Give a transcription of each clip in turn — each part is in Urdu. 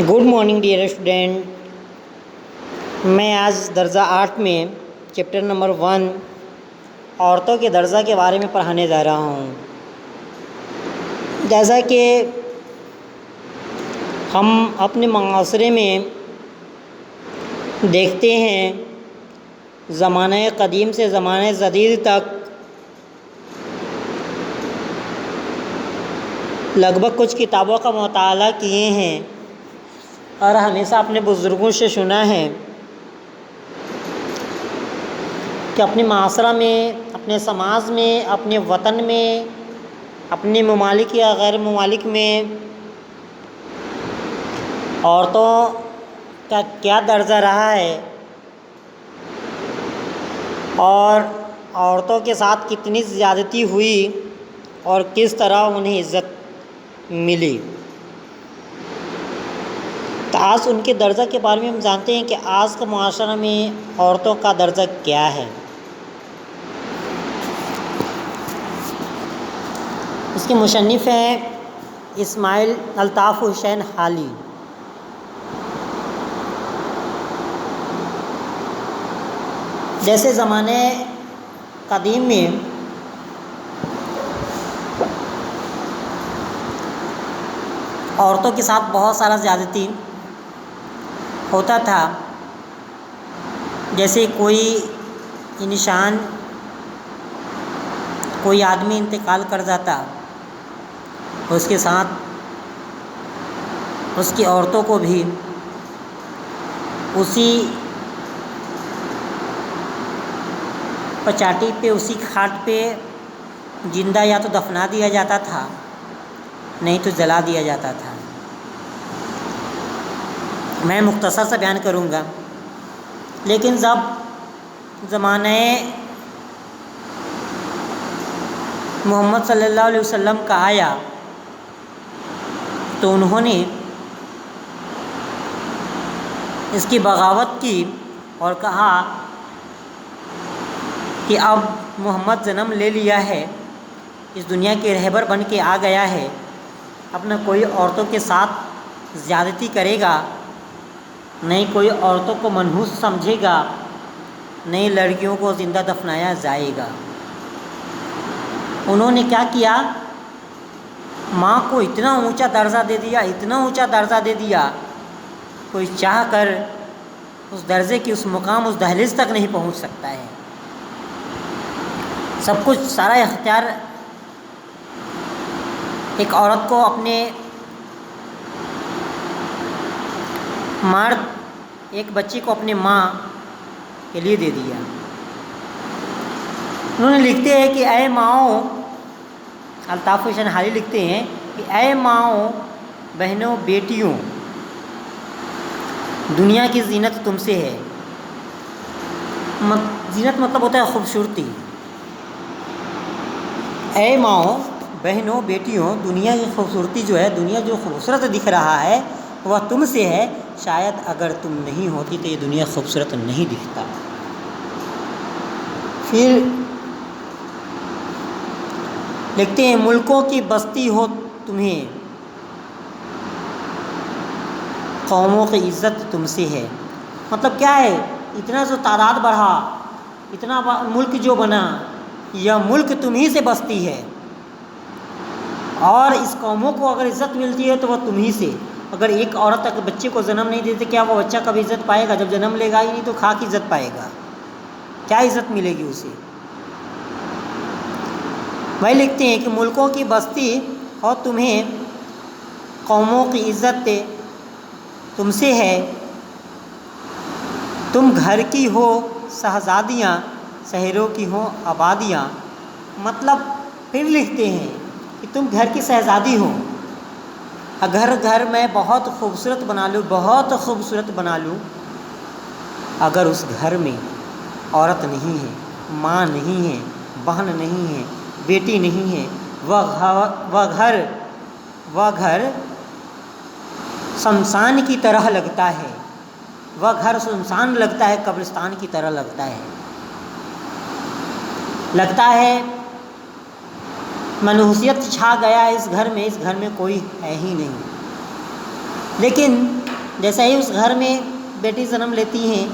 Good morning dear student. میں آج درجہ 8 میں چیپٹر نمبر 1 عورتوں کے درجہ کے بارے میں پڑھانے جا رہا ہوں. جیسا کہ ہم اپنے معاشرے میں دیکھتے ہیں، زمانہ قدیم سے زمانہ جدید تک لگ بھگ کچھ کتابوں کا مطالعہ کیے ہیں اور ہمیشہ اپنے بزرگوں سے سنا ہے کہ اپنے معاشرہ میں، اپنے سماج میں، اپنے وطن میں، اپنے ممالک یا غیر ممالک میں عورتوں کا کیا درجہ رہا ہے اور عورتوں کے ساتھ کتنی زیادتی ہوئی اور کس طرح انہیں عزت ملی. تو آج ان کے درجہ کے بارے میں ہم جانتے ہیں کہ آج کا معاشرہ میں عورتوں کا درجہ کیا ہے. اس کے مصنف ہیں اسماعیل الطاف حسین حالی. جیسے زمانے قدیم میں عورتوں کے ساتھ بہت سارا زیادتی ہوتا تھا. جیسے کوئی انسان، کوئی آدمی انتقال کر جاتا، اس کے ساتھ اس کی عورتوں کو بھی اسی پچاٹی پہ، اسی کھاٹ پہ زندہ یا تو دفنا دیا جاتا تھا، نہیں تو جلا دیا جاتا تھا. میں مختصر سے بیان کروں گا. لیکن جب زمانہ محمد صلی اللہ علیہ وسلم کا آیا تو انہوں نے اس کی بغاوت کی اور کہا کہ اب محمد جنم لے لیا ہے، اس دنیا کے رہبر بن کے آ گیا ہے، اپنا کوئی عورتوں کے ساتھ زیادتی کرے گا نہیں، کوئی عورتوں کو منحوس سمجھے گا نہیں، لڑکیوں کو زندہ دفنایا جائے گا. انہوں نے کیا کیا؟ ماں کو اتنا اونچا درجہ دے دیا، اتنا اونچا درجہ دے دیا، کوئی چاہ کر اس درجے کی، اس مقام، اس دہلیز تک نہیں پہنچ سکتا ہے. سب کچھ، سارا اختیار ایک عورت کو، اپنے مرد ایک بچی کو اپنے ماں کے لیے دے دیا. انہوں نے لکھتے ہیں کہ اے ماؤں، الطاف حسین حالی لکھتے ہیں کہ اے ماؤں، بہنوں، بیٹیوں، دنیا کی زینت تم سے ہے. زینت مطلب ہوتا ہے خوبصورتی. اے ماؤں، بہنوں، بیٹیوں، دنیا کی خوبصورتی جو ہے، دنیا جو خوبصورت دکھ رہا ہے وہ تم سے ہے. شاید اگر تم نہیں ہوتی تو یہ دنیا خوبصورت نہیں دکھتا. پھر لکھتے ہیں ملکوں کی بستی ہو تمہیں، قوموں کی عزت تم سے ہے. مطلب کیا ہے؟ اتنا جو تعداد بڑھا، اتنا ملک جو بنا، یہ ملک تمہیں سے بستی ہے، اور اس قوموں کو اگر عزت ملتی ہے تو وہ تمہیں سے. اگر ایک عورت اگر بچے کو جنم نہیں دیتے، کیا وہ بچہ کبھی عزت پائے گا؟ جب جنم لے گا ہی نہیں تو کھا کی عزت پائے گا، کیا عزت ملے گی اسے؟ وہی لکھتے ہیں کہ ملکوں کی بستی ہو تمہیں، قوموں کی عزت تم سے ہے. تم گھر کی ہو شہزادیاں، شہروں کی ہو آبادیاں. مطلب پھر لکھتے ہیں کہ تم گھر کی شہزادی ہو. اگر گھر میں بہت خوبصورت بنا لوں، بہت خوبصورت بنا لوں، اگر اس گھر میں عورت نہیں ہے، ماں نہیں ہے، بہن نہیں ہے، بیٹی نہیں ہے، وہ گھر شمشان کی طرح لگتا ہے. وہ گھر شمشان لگتا ہے، قبرستان کی طرح لگتا ہے. لگتا ہے منحوسیت چھا گیا ہے اس گھر میں، اس گھر میں کوئی ہے ہی نہیں. لیکن جیسا ہی اس گھر میں بیٹی جنم لیتی ہیں،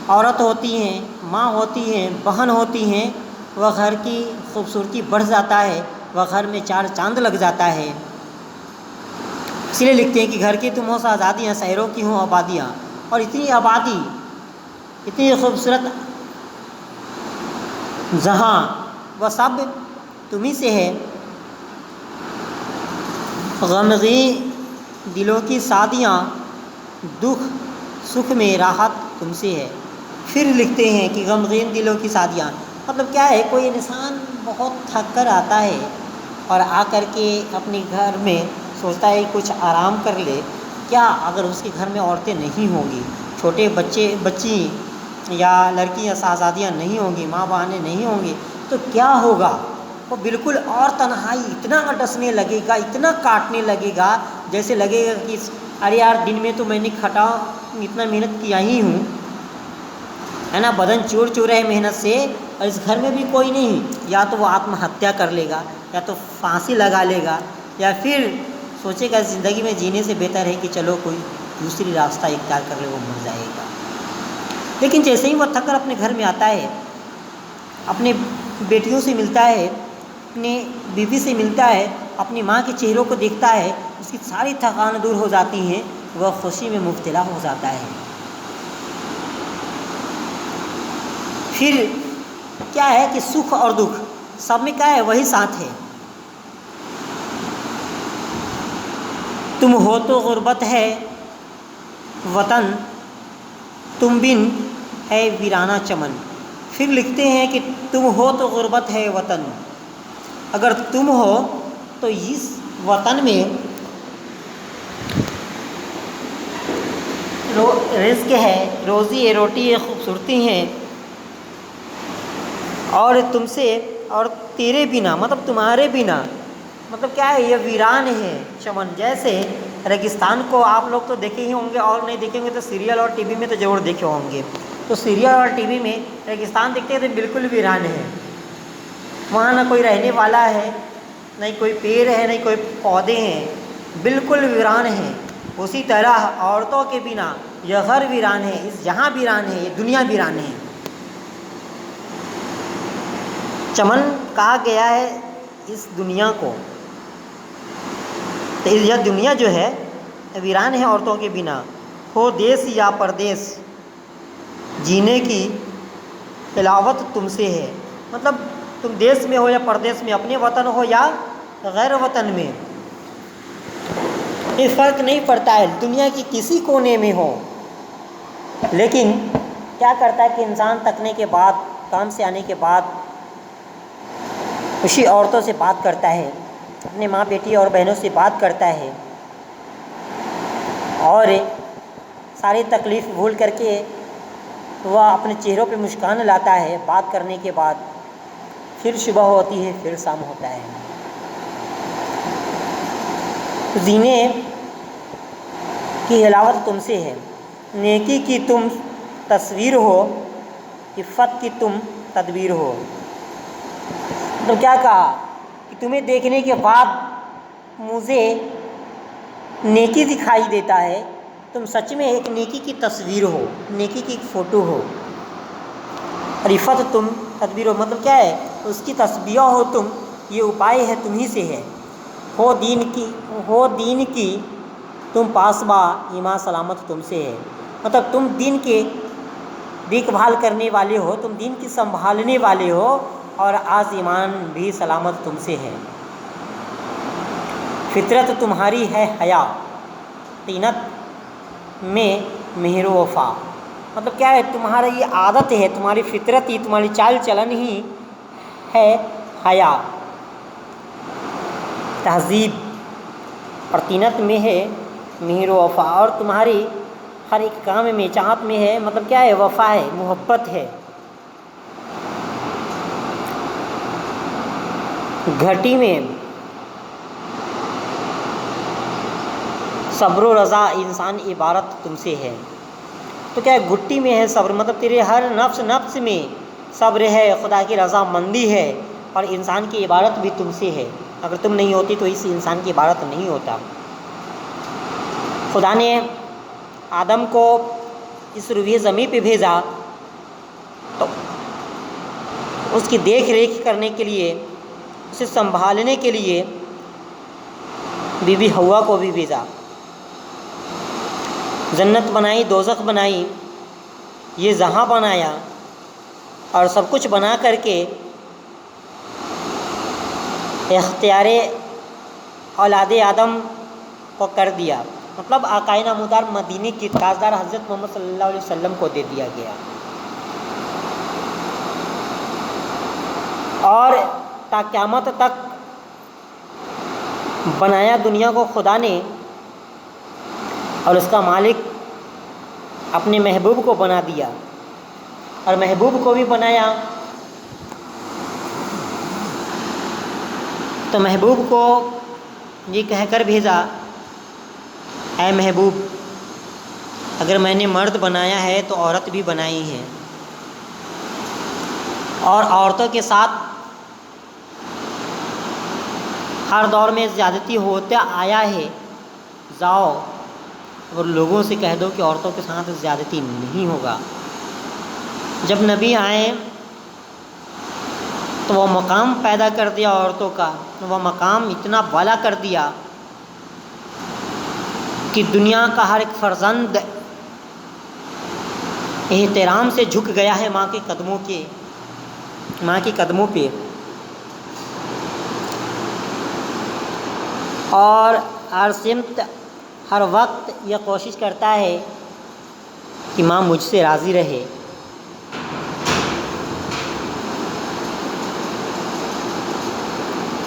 عورت ہوتی ہیں، ماں ہوتی ہیں، بہن ہوتی ہیں، وہ گھر کی خوبصورتی بڑھ جاتا ہے، وہ گھر میں چار چاند لگ جاتا ہے۔ اس لیے لکھتے ہیں کہ گھر کی تم ہو شہزادیاں، شہروں کی ہوں آبادیاں۔ اور اتنی آبادی، اتنی خوبصورت جہاں، وہ سب تمہیں سے ہے۔ غمگین دلوں کی شادیاں، دکھ سکھ میں راحت تم سے ہے۔ پھر لکھتے ہیں کہ غمگین دلوں کی شادیاں مطلب کیا ہے، کوئی انسان بہت تھک کر آتا ہے اور آ کر کے اپنے گھر میں سوچتا ہے کچھ آرام کر لے، کیا اگر اس کے گھر میں عورتیں نہیں ہوں گی، چھوٹے بچی یا لڑکیاں شہزادیاں نہیں ہوں گی، ماں بہنیں نہیں ہوں گی، تو کیا ہوگا؟ وہ بالکل اور تنہائی اتنا ڈسنے لگے گا، اتنا کاٹنے لگے گا، جیسے لگے گا کہ ارے یار دن میں تو میں نے اتنا محنت کیا ہی ہوں، ہے نا، بدن چور چور ہے محنت سے، اور اس گھر میں بھی کوئی نہیں، یا تو وہ آتم ہتیا کر لے گا، یا تو پھانسی لگا لے گا، یا پھر سوچے گا زندگی میں جینے سے بہتر ہے کہ چلو کوئی دوسری راستہ اختیار کر لے، وہ مر جائے گا۔ لیکن جیسے ہی وہ تھک کر اپنے گھر میں آتا ہے، اپنے بیٹیوں سے ملتا ہے، اپنے بیوی سے ملتا ہے، اپنی ماں کے چہروں کو دیکھتا ہے، اس کی ساری تھکان دور ہو جاتی ہیں، وہ خوشی میں مبتلا ہو جاتا ہے۔ پھر کیا ہے کہ سکھ اور دکھ سب میں کیا ہے، وہی ساتھ ہے۔ تم ہو تو غربت ہے وطن، تم بن ہے ویرانہ چمن۔ پھر لکھتے ہیں کہ تم ہو تو غربت ہے وطن، اگر تم ہو تو اس وطن میں رزق ہے، روزی ہے، روٹی ہے، خوبصورتی ہے، اور تم سے اور تیرے بنا مطلب تمہارے بنا مطلب کیا ہے، یہ ویران ہے چمن۔ جیسے ریگستان کو آپ لوگ تو دیکھے ہی ہوں گے، اور نہیں دیکھیں گے تو سیریل اور ٹی وی میں تو ضرور دیکھے ہوں گے۔ تو سیریل اور ٹی وی میں ریگستان دیکھتے ہیں تو بالکل ویران ہے، وہاں نہ کوئی رہنے والا ہے، نہ کوئی پیڑ ہے، نہ کوئی پودے ہیں، بالکل ویران ہے۔ اسی طرح عورتوں کے بنا یہ گھر ویران ہے، اس جہاں ویران ہے، یہ دنیا ویران ہے۔ چمن کہا گیا ہے اس دنیا کو، تو یہ دنیا جو ہے ویران ہے عورتوں کے بنا۔ ہو دیس یا پردیس، جینے کی تلاوت تم سے ہے۔ مطلب تم دیس میں ہو یا پردیس میں، اپنے وطن ہو یا غیر وطن میں، یہ فرق نہیں پڑتا ہے، دنیا کی کسی کونے میں ہو۔ لیکن کیا کرتا ہے کہ انسان تکنے کے بعد، کام سے آنے کے بعد اسی عورتوں سے بات کرتا ہے، اپنے ماں بیٹی اور بہنوں سے بات کرتا ہے، اور ساری تکلیف بھول کر کے وہ اپنے چہروں پہ مسکان لاتا ہے بات کرنے کے بعد۔ پھر صبح ہوتی ہے، پھر شام ہوتا ہے۔ زینے کی حلاوت تم سے ہے، نیکی کی تم تصویر ہو، عفت کی تم تدبیر ہو۔ تو کیا کہا کہ تمہیں دیکھنے کے بعد مجھے نیکی دکھائی دیتا ہے، تم سچ میں ایک نیکی کی تصویر ہو، نیکی کی ایک فوٹو ہو، اور عفت تم تدبیر ہو، مطلب کیا ہے، اس کی تسبیح ہو تم، یہ اپائے ہے تمہیں سے ہے۔ ہو دین کی تم پاسباں، ایمان سلامت تم سے ہے۔ مطلب تم دین کے دیکھ بھال کرنے والے ہو، تم دین کی سنبھالنے والے ہو، اور آج ایمان بھی سلامت تم سے ہے۔ فطرت تمہاری ہے حیا، طینت میں مہر و وفا۔ مطلب کیا ہے، تمہارا یہ عادت ہے، تمہاری فطرت ہی، تمہاری چال چلن ہی ہے حیا، تہذیب، اور طینت میں ہے مہر و وفا، اور تمہاری ہر ایک کام میں، چاہت میں ہے، مطلب کیا ہے، وفا ہے، محبت ہے۔ گھٹی میں صبر و رضا، انسان عبارت تم سے ہے۔ تو کیا ہے، گھٹی میں ہے صبر، مطلب تیرے ہر نفس میں صبر ہے، خدا کی رضا مندی ہے، اور انسان کی عبارت بھی تم سے ہے۔ اگر تم نہیں ہوتی تو اس انسان کی عبارت نہیں ہوتا۔ خدا نے آدم کو اس روئے زمین پہ بھیجا تو اس کی دیکھ ریکھ کرنے کے لیے، اسے سنبھالنے کے لیے بی بی حوا کو بھی بھیجا۔ جنت بنائی، دوزخ بنائی، یہ جہاں بنایا اور سب کچھ بنا کر کے اختیار اولاد آدم کو کر دیا، مطلب آقائے نامودار مدینے کی تاجدار حضرت محمد صلی اللہ علیہ وسلم کو دے دیا گیا۔ اور تا قیامت تک بنایا دنیا کو خدا نے، اور اس کا مالک اپنے محبوب کو بنا دیا، اور محبوب کو بھی بنایا تو محبوب کو یہ کہہ کر بھیجا، اے محبوب، اگر میں نے مرد بنایا ہے تو عورت بھی بنائی ہے، اور عورتوں کے ساتھ ہر دور میں زیادتی ہوتا آیا ہے، جاؤ اور لوگوں سے کہہ دو کہ عورتوں کے ساتھ زیادتی نہیں ہوگا۔ جب نبی آئے تو وہ مقام پیدا کر دیا عورتوں کا، وہ مقام اتنا بالا کر دیا کہ دنیا کا ہر ایک فرزند احترام سے جھک گیا ہے ماں کے قدموں پہ، اور ہر سمت ہر وقت یہ کوشش کرتا ہے کہ ماں مجھ سے راضی رہے۔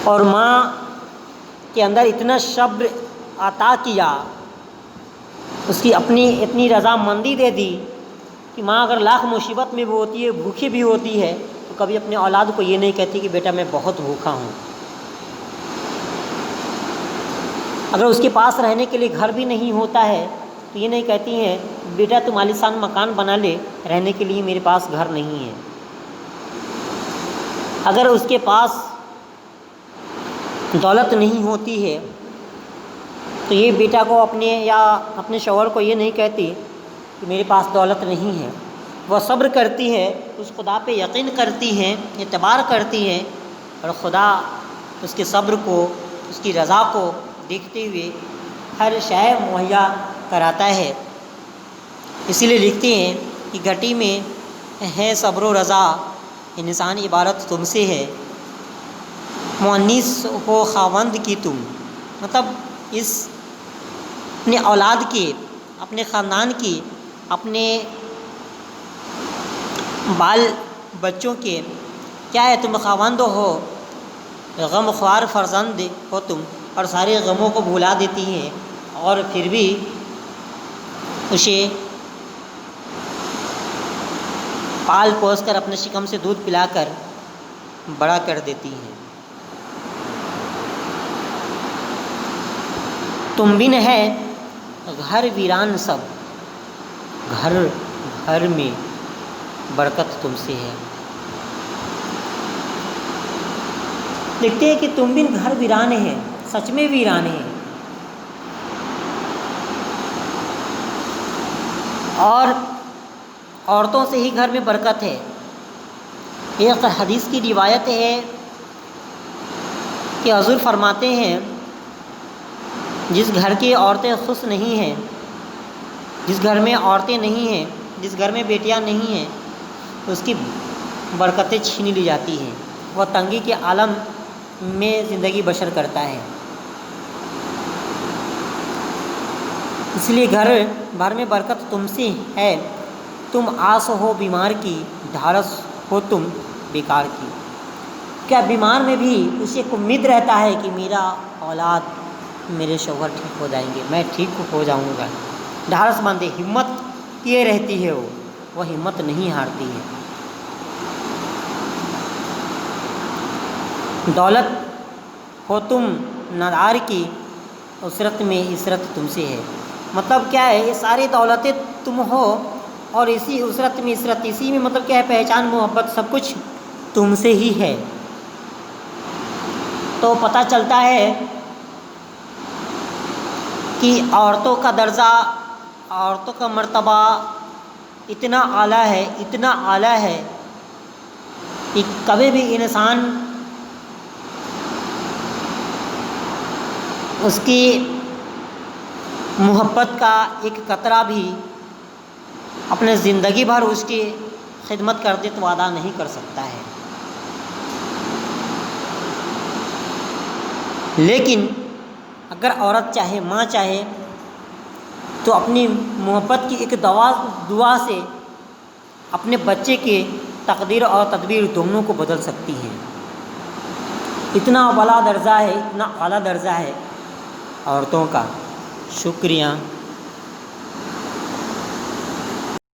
اور ماں کے اندر اتنا صبر عطا کیا، اس کی اپنی اتنی رضامندی دے دی کہ ماں اگر لاکھ مصیبت میں بھی ہوتی ہے، بھوکی بھی ہوتی ہے، تو کبھی اپنے اولاد کو یہ نہیں کہتی کہ بیٹا میں بہت بھوکا ہوں۔ اگر اس کے پاس رہنے کے لیے گھر بھی نہیں ہوتا ہے تو یہ نہیں کہتی ہیں بیٹا تم عالیشان مکان بنا لے، رہنے کے لیے میرے پاس گھر نہیں ہے۔ اگر اس کے پاس دولت نہیں ہوتی ہے تو یہ بیٹا کو اپنے شوہر کو یہ نہیں کہتی کہ میرے پاس دولت نہیں ہے۔ وہ صبر کرتی ہے، اس خدا پہ یقین کرتی ہیں، اعتبار کرتی ہیں، اور خدا اس کے صبر کو، اس کی رضا کو دیکھتے ہوئے ہر شے مہیا کراتا ہے۔ اسی لیے لکھتے ہیں کہ گھٹی میں ہے صبر و رضا، انسان عبارت تم سے ہے، مؤنث ہو خاوند کی تم، مطلب اس اپنے اولاد کی، اپنے خاندان کی، اپنے بال بچوں کے کیا ہے، تم خاوند ہو، غم خوار فرزند ہو تم، اور سارے غموں کو بھلا دیتی ہیں، اور پھر بھی اسے پال پوس کر اپنے شکم سے دودھ پلا کر بڑا کر دیتی ہیں۔ تم بن ہے گھر ویران سب، گھر گھر میں برکت تم سے ہے۔ دیکھتے ہیں کہ تم بن گھر ویران ہے، سچ میں ویران ہے، اور عورتوں سے ہی گھر میں برکت ہے۔ ایک حدیث کی روایت ہے کہ حضور فرماتے ہیں جس گھر کی عورتیں خوش نہیں ہیں، جس گھر میں عورتیں نہیں ہیں، جس گھر میں بیٹیاں نہیں ہیں، اس کی برکتیں چھین لی جاتی ہیں، وہ تنگی کے عالم میں زندگی بسر کرتا ہے۔ اس لیے گھر بھر میں برکت تم سے ہے، تم آس ہو بیمار کی، ڈھارس ہو تم بیکار کی۔ کیا بیمار میں بھی اسے ایک امید رہتا ہے کہ میرا اولاد، میرے شوہر ٹھیک ہو جائیں گے، میں ٹھیک ہو جاؤں گا، ڈھارس مندی ہمت کیے رہتی ہے، وہ ہمت نہیں ہارتی ہے۔ دولت ہو تم نادار کی، عسرت میں عسرت تم سے ہے۔ مطلب کیا ہے، یہ ساری دولتیں تم ہو اور اسی عسرت میں عسرت، اسی میں مطلب کیا ہے، پہچان محبت سب کچھ تم سے ہی ہے۔ تو پتہ چلتا ہے کہ عورتوں کا درجہ عورتوں کا مرتبہ اتنا اعلیٰ ہے کہ کبھی بھی انسان اس کی محبت کا ایک قطرہ بھی اپنے زندگی بھر اس کی خدمت کرتے تو ادا نہیں کر سکتا ہے. لیکن اگر عورت چاہے، ماں چاہے تو اپنی محبت کی ایک دعا سے اپنے بچے کی تقدیر اور تدبیر دونوں کو بدل سکتی ہے. اتنا اعلیٰ درجہ ہے عورتوں کا. شکریہ.